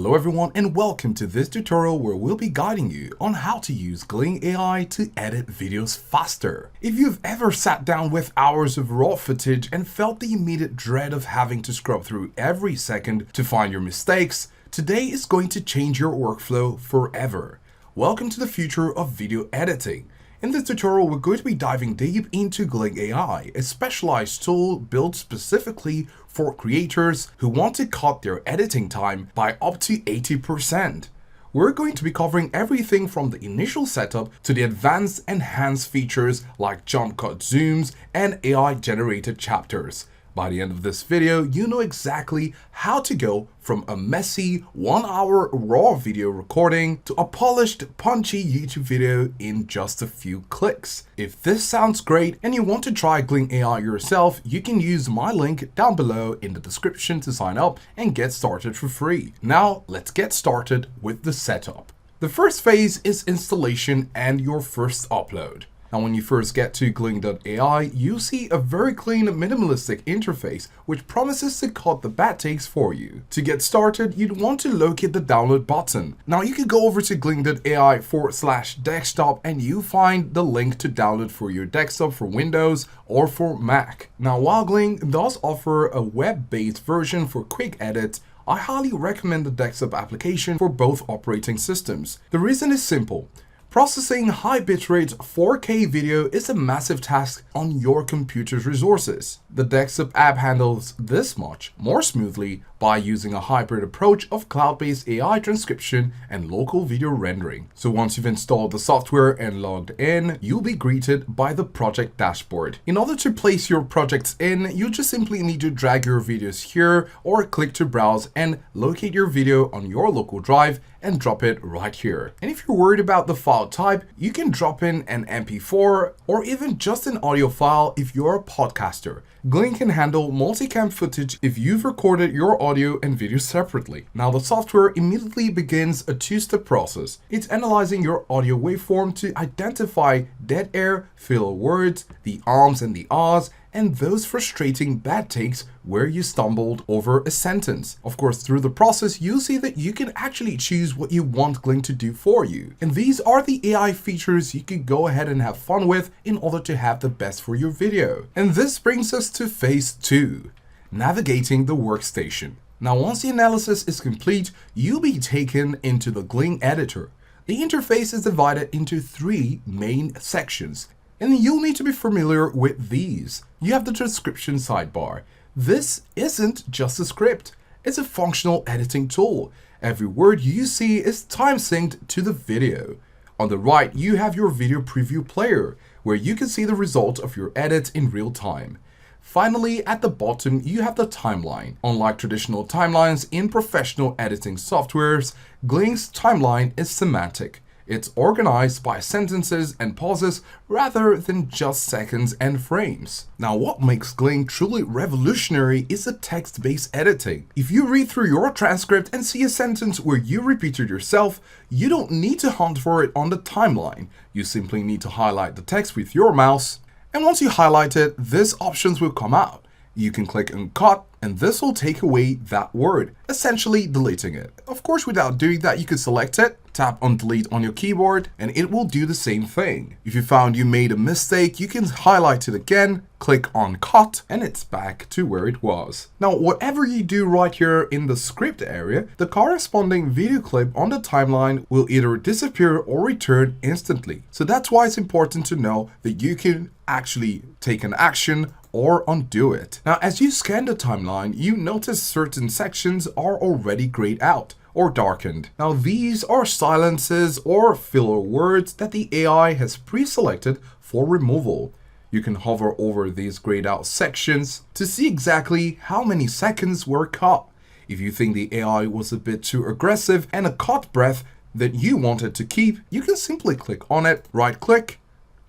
Hello everyone and welcome to this tutorial where we'll be guiding you on how to use Gling AI to edit videos faster. If you've ever sat down with hours of raw footage and felt the immediate dread of having to scrub through every second to find your mistakes, today is going to change your workflow forever. Welcome to the future of video editing. In this tutorial, we're going to be diving deep into Gling AI, a specialized tool built specifically for creators who want to cut their editing time by up to 80%. We're going to be covering everything from the initial setup to the advanced enhanced features like jump cut zooms and AI-generated chapters. By the end of this video, you know exactly how to go from a messy 1-hour raw video recording to a polished, punchy YouTube video in just a few clicks. If this sounds great and you want to try Gling AI yourself, you can use my link down below in the description to sign up and get started for free. Now, let's get started with the setup. The first phase is installation and your first upload. Now, when you first get to Gling AI, you see a very clean, minimalistic interface, which promises to cut the bad takes for you. To get started, you'd want to locate the download button. Now, you can go over to gling.ai/desktop and you find the link to download for your desktop for Windows or for Mac. Now, while Gling does offer a web-based version for quick edits, I highly recommend the desktop application for both operating systems. The reason is simple. Processing high bitrate 4K video is a massive task on your computer's resources. The desktop app handles this much more smoothly by using a hybrid approach of cloud-based AI transcription and local video rendering. So once you've installed the software and logged in, you'll be greeted by the project dashboard. In order to place your projects in, you just simply need to drag your videos here or click to browse and locate your video on your local drive and drop it right here. And if you're worried about the file type, you can drop in an MP4 or even just an audio file if you're a podcaster. Gling can handle multicam footage if you've recorded your audio and video separately. Now, the software immediately begins a two-step process. It's analyzing your audio waveform to identify dead air, filler words, the ums and the ahs, and those frustrating bad takes where you stumbled over a sentence. Of course, through the process, you'll see that you can actually choose what you want Gling to do for you. And these are the AI features you can go ahead and have fun with in order to have the best for your video. And this brings us to phase 2, navigating the workstation. Now, once the analysis is complete, you'll be taken into the Gling editor. The interface is divided into 3 main sections, and you'll need to be familiar with these. You have the transcription sidebar. This isn't just a script, it's a functional editing tool. Every word you see is time synced to the video. On the right, you have your video preview player, where you can see the result of your edits in real time. Finally, at the bottom, you have the timeline. Unlike traditional timelines in professional editing softwares, Gling's timeline is semantic. It's organized by sentences and pauses rather than just seconds and frames. Now, what makes Gling truly revolutionary is the text-based editing. If you read through your transcript and see a sentence where you repeated yourself, you don't need to hunt for it on the timeline. You simply need to highlight the text with your mouse, and once you highlight it, these options will come out. You can click on cut, and this will take away that word, essentially deleting it. Of course, without doing that, you can select it, tap on delete on your keyboard, and it will do the same thing. If you found you made a mistake, you can highlight it again, click on cut, and it's back to where it was. Now, whatever you do right here in the script area, the corresponding video clip on the timeline will either disappear or return instantly. So that's why it's important to know that you can actually take an action or undo it. Now, as you scan the timeline, you notice certain sections are already grayed out or darkened. Now, these are silences or filler words that the AI has pre-selected for removal. You can hover over these grayed out sections to see exactly how many seconds were cut. If you think the AI was a bit too aggressive and a cut breath that you wanted to keep, you can simply click on it, right-click,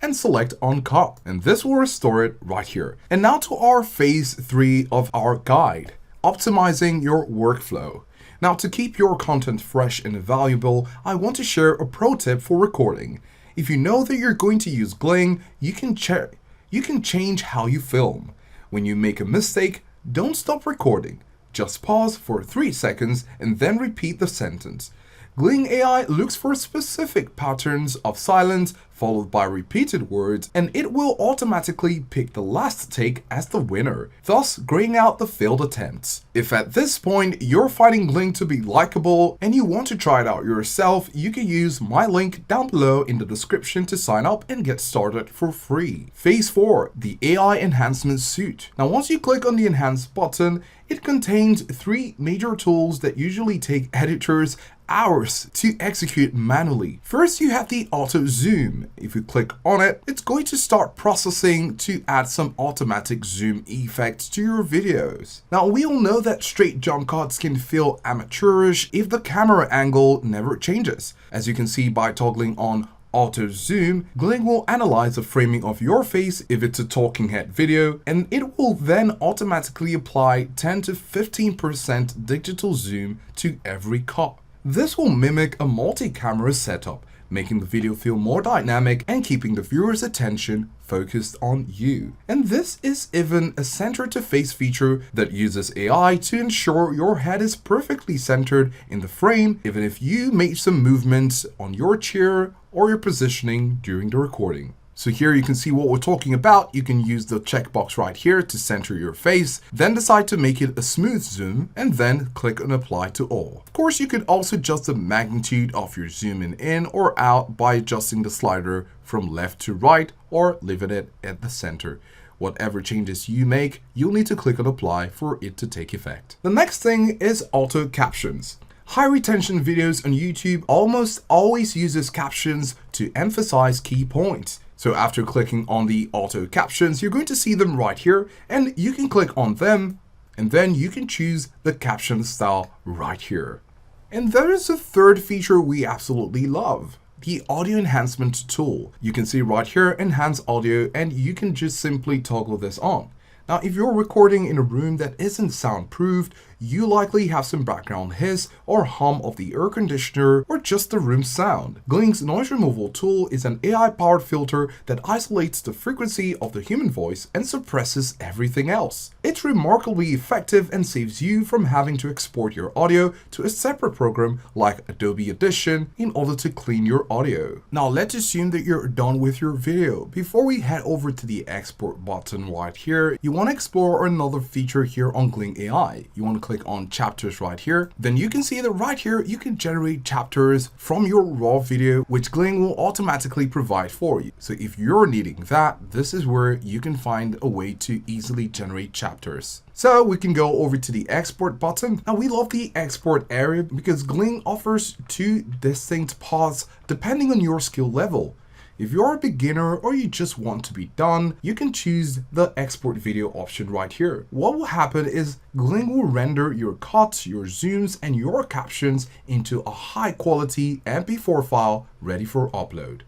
and select uncut, and this will restore it right here. And now to our phase 3 of our guide, optimizing your workflow. Now, to keep your content fresh and valuable, I want to share a pro tip for recording. If you know that you're going to use Gling, you can change how you film. When you make a mistake, don't stop recording. Just pause for 3 seconds and then repeat the sentence. Gling AI looks for specific patterns of silence followed by repeated words, and it will automatically pick the last take as the winner, thus graying out the failed attempts. If at this point you're finding Gling to be likable and you want to try it out yourself, you can use my link down below in the description to sign up and get started for free. Phase 4, the AI Enhancement Suite. Now once you click on the Enhance button, it contains 3 major tools that usually take editors hours to execute manually. First, you have the auto zoom. If you click on it, it's going to start processing to add some automatic zoom effects to your videos. Now, we all know that straight jump cuts can feel amateurish if the camera angle never changes. As you can see by toggling on auto zoom, Gling will analyze the framing of your face if it's a talking head video, and it will then automatically apply 10 to 15% digital zoom to every cut. This will mimic a multi-camera setup, making the video feel more dynamic and keeping the viewer's attention focused on you. And this is even a center-to-face feature that uses AI to ensure your head is perfectly centered in the frame, even if you make some movements on your chair or your positioning during the recording. So here you can see what we're talking about. You can use the checkbox right here to center your face, then decide to make it a smooth zoom, and then click on apply to all. Of course, you could also adjust the magnitude of your zoom in or out by adjusting the slider from left to right or leaving it at the center. Whatever changes you make, you'll need to click on apply for it to take effect. The next thing is auto captions. High retention videos on YouTube almost always uses captions to emphasize key points. So after clicking on the auto captions, you're going to see them right here, and you can click on them, and then you can choose the caption style right here. And there is a third feature we absolutely love, the audio enhancement tool. You can see right here, enhance audio, and you can just simply toggle this on. Now, if you're recording in a room that isn't soundproofed, you likely have some background hiss or hum of the air conditioner or just the room sound. Gling's noise removal tool is an AI-powered filter that isolates the frequency of the human voice and suppresses everything else. It's remarkably effective and saves you from having to export your audio to a separate program like Adobe Audition in order to clean your audio. Now, let's assume that you're done with your video. Before we head over to the export button right here, you want to explore another feature here on Gling AI. You want to click on chapters right here. Then you can see that right here you can generate chapters from your raw video, which Gling will automatically provide for you. So if you're needing that, this is where you can find a way to easily generate chapters. So we can go over to the export button. Now we love the export area because Gling offers 2 distinct paths depending on your skill level. If you're a beginner or you just want to be done, you can choose the export video option right here. What will happen is Gling will render your cuts, your zooms, and your captions into a high quality MP4 file ready for upload.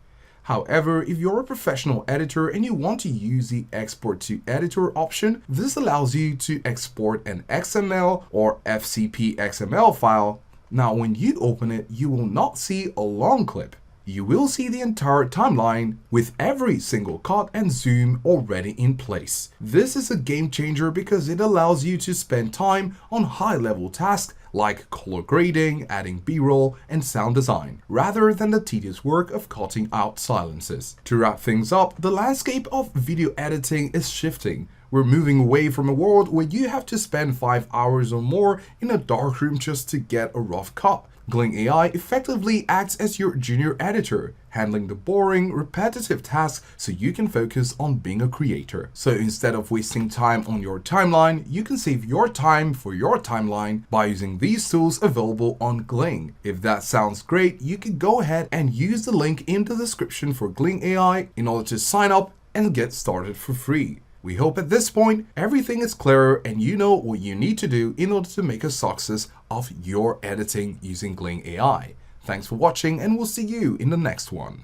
However, if you're a professional editor and you want to use the export to editor option, this allows you to export an XML or FCP XML file. Now, when you open it, you will not see a long clip. You will see the entire timeline with every single cut and zoom already in place. This is a game changer because it allows you to spend time on high-level tasks like color grading, adding B-roll, and sound design, rather than the tedious work of cutting out silences. To wrap things up, the landscape of video editing is shifting. We're moving away from a world where you have to spend 5 hours or more in a darkroom just to get a rough cut. Gling AI effectively acts as your junior editor, handling the boring, repetitive tasks so you can focus on being a creator. So instead of wasting time on your timeline, you can save your time for your timeline by using these tools available on Gling. If that sounds great, you can go ahead and use the link in the description for Gling AI in order to sign up and get started for free. We hope at this point everything is clearer and you know what you need to do in order to make a success of your editing using Gling AI. Thanks for watching and we'll see you in the next one.